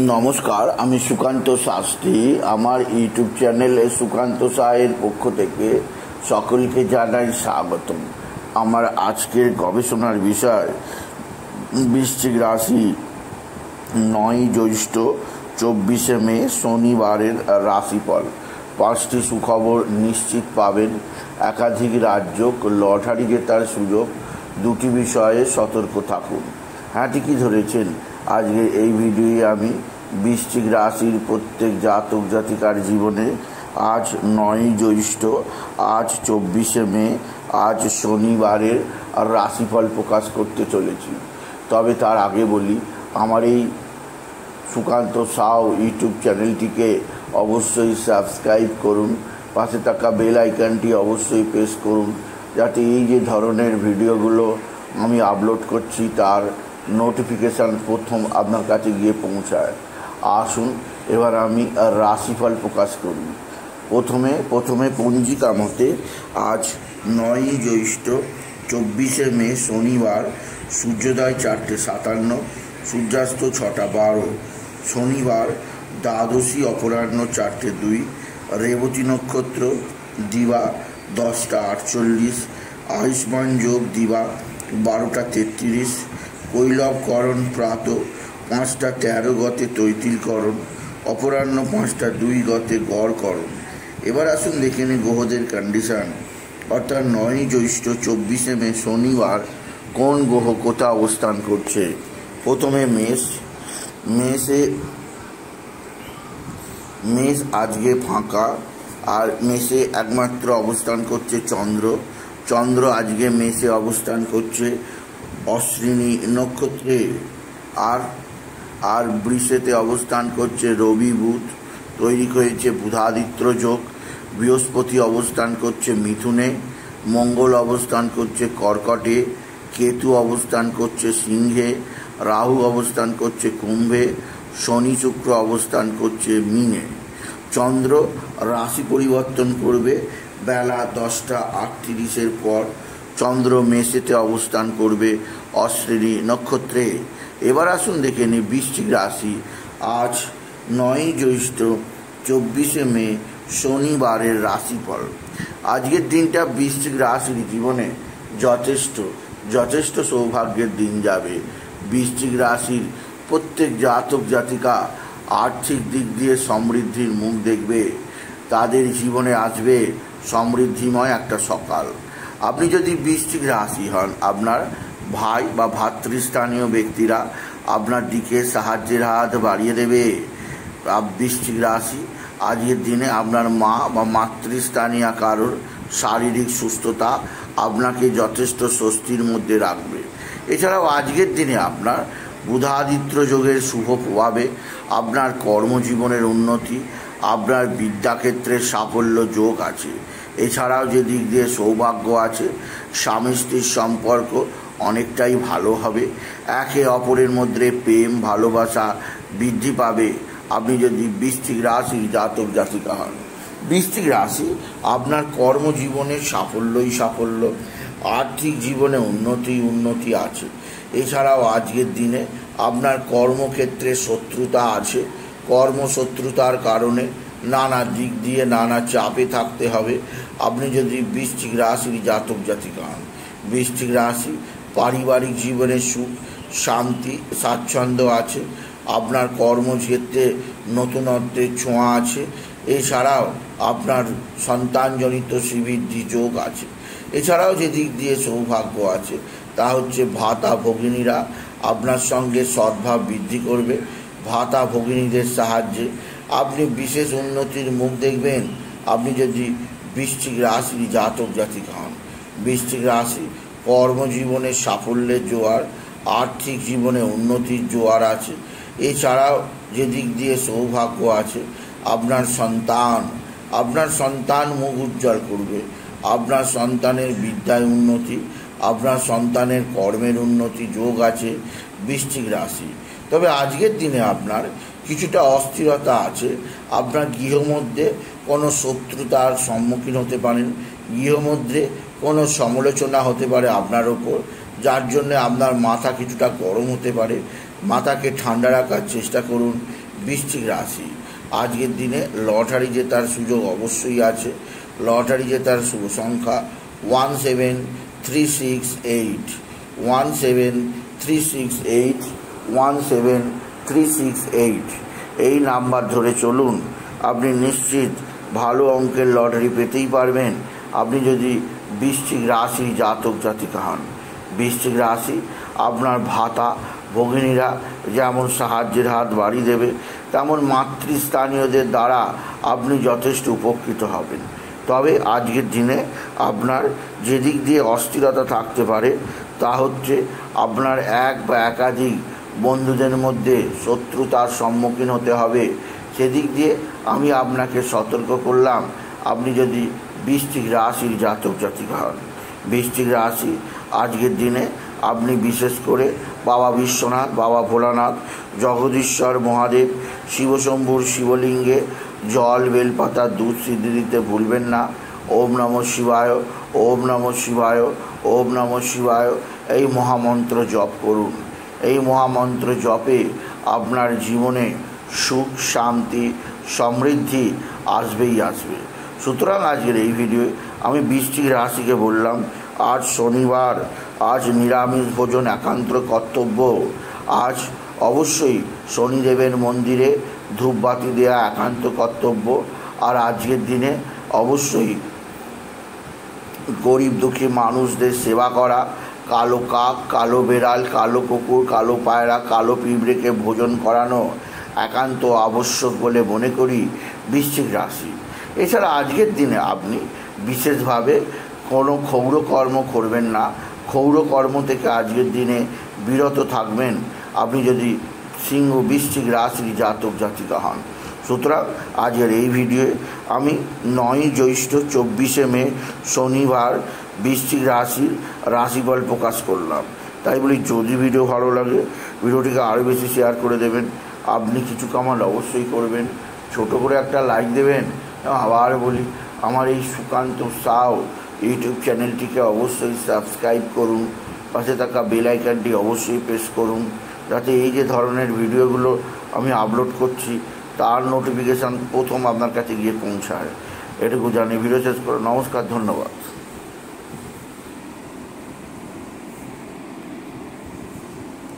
নমস্কার, আমি সুকান্ত শাস্ত্রী। আমার ইউটিউব চ্যানেলে সুকান্ত সাহের পক্ষ থেকে সকলকে জানাই স্বাগতম। আমার আজকের গবেষণার বিষয় বৃশ্চিক রাশি 9 জ্যৈষ্ঠ 24 মে শনিবারের রাশিফল। 5টি সুখবর নিশ্চিত পাবেন, একাধিক রাজ্য লটারি জেতার সুযোগ, 2টি বিষয়ে সতর্ক থাকুন। হ্যাঁ, ঠিকই ধরেছেন। আজকে এই ভিডিওয়ে আমি বৃশ্চিক রাশির প্রত্যেক জাতক জাতিকার জীবনে আজ 9 জ্যৈষ্ঠ, আজ 24 মে, আজ শনিবারের রাশিফল প্রকাশ করতে চলেছি। তবে তার আগে বলি, আমার এই সুকান্ত সাউ ইউটিউব চ্যানেলটিকে অবশ্যই সাবস্ক্রাইব করুন, পাশে থাকা বেল আইকনটি অবশ্যই প্রেস করুন, যাতে এই যে ধরনের ভিডিওগুলো আমি আপলোড করছি তার নোটিফিকেশান প্রথম আপনার কাছে গিয়ে পৌঁছায়। আসুন এবার আমি রাশিফল প্রকাশ করি। প্রথমে পঞ্জিকা মতে আজ 9 জ্যৈষ্ঠ 24 মে শনিবার, সূর্যোদয় 4:57, সূর্যাস্ত 6:12, শনিবার দ্বাদশী অপরাহ্ন 4:02, রেবতী নক্ষত্র দিবা 10:48, আয়ুষ্মান যোগ দিবা 12:33, কৈলবকরণ প্রাত 5:13 গতে তৈতিলকরণ, অপরাহ্ন 5:02 গতে গড়করণ। এবার আসুন দেখে নিই গ্রহদের কন্ডিশন, অর্থাৎ 9 জ্যৈষ্ঠ 24 মে শনিবার কোন গ্রহ কোথা অবস্থান করছে। প্রথমে মেষ আজকে ফাঁকা, আর মেষে একমাত্র অবস্থান করছে চন্দ্র আজকে মেষে অবস্থান করছে অশ্বিনী নক্ষত্রে, আর বৃষেতে অবস্থান করছে রবি বুধ, তৈরি হয়েছে বুধাদিত্য যোগ। বৃহস্পতি অবস্থান করছে মিথুনে, মঙ্গল অবস্থান করছে কর্কটে, কেতু অবস্থান করছে সিংহে, রাহু অবস্থান করছে কুম্ভে, শনি শুক্র অবস্থান করছে মীনে। চন্দ্র রাশি পরিবর্তন করবে বেলা 10:38 পর। চন্দ্র মেষেতে অবস্থান করবে অশ্বিনী নক্ষত্রে। এবার আসুন দেখে নিই বৃশ্চিক রাশি আজ 9 জ্যৈষ্ঠ 24 মে শনিবারের রাশিফল। আজকের দিনটা বৃশ্চিক রাশির জীবনে যথেষ্ট সৌভাগ্যের দিন যাবে। বৃশ্চিক রাশির প্রত্যেক জাতক জাতিকা আর্থিক দিক দিয়ে সমৃদ্ধির মুখ দেখবে। তাদের জীবনে আসবে সমৃদ্ধিময় একটা সকাল। আপনি যদি বৃশ্চিক রাশি হন, আপনার ভাই বা ভাতৃস্থানীয় ব্যক্তিরা আপনার দিকে সাহায্যের হাত বাড়িয়ে দেবে। বৃশ্চিক রাশি আজকের দিনে আপনার মা বা মাতৃস্থানীয় কারোর শারীরিক সুস্থতা আপনাকে যথেষ্ট স্বস্তির মধ্যে রাখবে। এছাড়াও আজকের দিনে আপনার বুধাদিত্য যোগের শুভ প্রভাবে আপনার কর্মজীবনের উন্নতি, আপনার বিদ্যাক্ষেত্রে সাফল্য যোগ আছে। এছাড়াও যে দিক দিয়ে সৌভাগ্য আছে, স্বামী স্ত্রীর সম্পর্ক অনেকটাই ভালো হবে। একে অপরের মধ্যে প্রেম ভালোবাসা বৃদ্ধি পাবে আপনি যদি বৃশ্চিক রাশি জাতক জাতিকা হন। বৃশ্চিক রাশি আপনার কর্মজীবনে সাফল্য, আর্থিক জীবনে উন্নতি আছে। এছাড়াও আজকের দিনে আপনার কর্মক্ষেত্রে শত্রুতা আছে। কর্মশত্রুতার কারণে নানা দিক দিয়ে নানা চাপে থাকতে হবে আপনি যদি বৃশ্চিক রাশির জাতক জাতিকা হন। বৃশ্চিক রাশি পারিবারিক জীবনে সুখ শান্তি স্বাচ্ছন্দ্য আছে। আপনার কর্মক্ষেত্রে নতুনত্বের ছোঁয়া আছে। এছাড়াও আপনার সন্তানজনিত শ্রীবৃদ্ধি যোগ আছে। এছাড়াও যে দিক দিয়ে সৌভাগ্য আছে তা হচ্ছে ভাতা ভগিনীরা আপনার সঙ্গে সদ্ভাব বৃদ্ধি করবে। ভাতা ভগিনীদের সাহায্যে আপনি বিশেষ উন্নতির মুখ দেখবেন আপনি যদি বৃশ্চিক রাশির জাতক জাতিকা হন। বৃশ্চিক রাশি কর্মজীবনে সাফল্যের জোয়ার, আর্থিক জীবনে উন্নতির জোয়ার আছে। এছাড়াও যে দিক দিয়ে সৌভাগ্য আছে আপনার সন্তান মুখ উজ্জ্বল করবে। আপনার সন্তানের বিদ্যায় উন্নতি, আপনার সন্তানের কর্মের উন্নতি যোগ আছে বৃশ্চিক রাশি। তবে আজকের দিনে আপনার কিছুটা অস্থিরতা আছে। আপনার গৃহমধ্যে কোনো শত্রুতার সম্মুখীন হতে পারেন, গৃহমধ্যে কোনো সমালোচনা হতে পারে আপনার ওপর, যার জন্য আপনার মাথা কিছুটা গরম হতে পারে। মাথাকে ঠান্ডা রাখার চেষ্টা করুন। বৃশ্চিক রাশি, আজকের দিনে লটারি জেতার সুযোগ অবশ্যই আছে। লটারি জেতার শুভ সংখ্যা 17368, 17368, 17368। এই নাম্বার ধরে চলুন, আপনি নিশ্চিত ভালো অঙ্কের লটারি পেতেই পারবেন আপনি যদি বৃশ্চিক রাশির জাতক জাতিকা হন। বৃশ্চিক রাশি, আপনার ভাতা ভগিনীরা যেমন সাহায্যের হাত বাড়িয়ে দেবে, তেমন মাতৃস্থানীয়দের দ্বারা আপনি যথেষ্ট উপকৃত হবেন। তবে আজকের দিনে আপনার যেদিক দিয়ে অস্থিরতা থাকতে পারে তা হচ্ছে আপনার এক বা একাধিক বন্ধুদের মধ্যে শত্রুতার সম্মুখীন হতে হবে। সেদিক দিয়ে আমি আপনাকে সতর্ক করলাম আপনি যদি বৃশ্চিক রাশির জাতক জাতিকা হন। বৃশ্চিক রাশি, আজকের দিনে আপনি বিশেষ করে বাবা বিশ্বনাথ, বাবা ভোলানাথ, জগদীশ্বর মহাদেব, শিবশম্ভুর শিবলিঙ্গে জল, বেলপাতা, দুধ সিদ্ধি দিতে ভুলবেন না। ওম নমঃ শিবায়, ওম নমঃ শিবায়, ওম নমঃ শিবায় এই মহামন্ত্র জপ করুন। এই মহামন্ত্র জপে আপনার জীবনে সুখ, শান্তি, সমৃদ্ধি আসবেই আসবে। সুতরাং আজকের এই ভিডিওয়ে আমি বৃশ্চিক রাশিকে বললাম, আজ শনিবার, আজ নিরামিষ ভোজন একান্ত কর্তব্য। আজ অবশ্যই শনিদেবের মন্দিরে ধূপবাতি দেওয়া একান্ত কর্তব্য। আর আজকের দিনে অবশ্যই গরিব দুঃখী মানুষদের সেবা করা, কালো কাক, কালো বেড়াল, কালো কুকুর, কালো পায়রা, কালো পিঁপড়েকে ভোজন করানো একান্ত আবশ্যক বলে মনে করি বৃশ্চিক রাশি। এছাড়া আজকের দিনে আপনি বিশেষভাবে কোনো ক্ষৌরকর্ম করবেন না। ক্ষৌরকর্ম থেকে আজকের দিনে বিরত থাকবেন আপনি যদি সিংহ বৃশ্চিক রাশির জাতক জাতিকা হন। সুতরাং আজকের এই ভিডিওয়ে আমি 9 জ্যৈষ্ঠ 24শে মে শনিবার বৃশ্চিক রাশির রাশিফল প্রকাশ করলাম। তাই বলি, যদি ভিডিও ভালো লাগে ভিডিওটিকে আরও বেশি শেয়ার করে দেবেন। আপনি কিছু কমেন্ট অবশ্যই করবেন, ছোট করে একটা লাইক দেবেন। আবার বলি, আমার এই সুকান্ত সাউ ইউটিউব চ্যানেলটিকে অবশ্যই সাবস্ক্রাইব করুন, পাশে থাকা বেল আইকনটি অবশ্যই প্রেস করুন, যাতে এই যে ধরনের ভিডিওগুলো আমি আপলোড করছি তার নোটিফিকেশান প্রথম আপনার কাছে গিয়ে পৌঁছায়। এটুকু জানি ভিডিও শেষ করো। নমস্কার, ধন্যবাদ।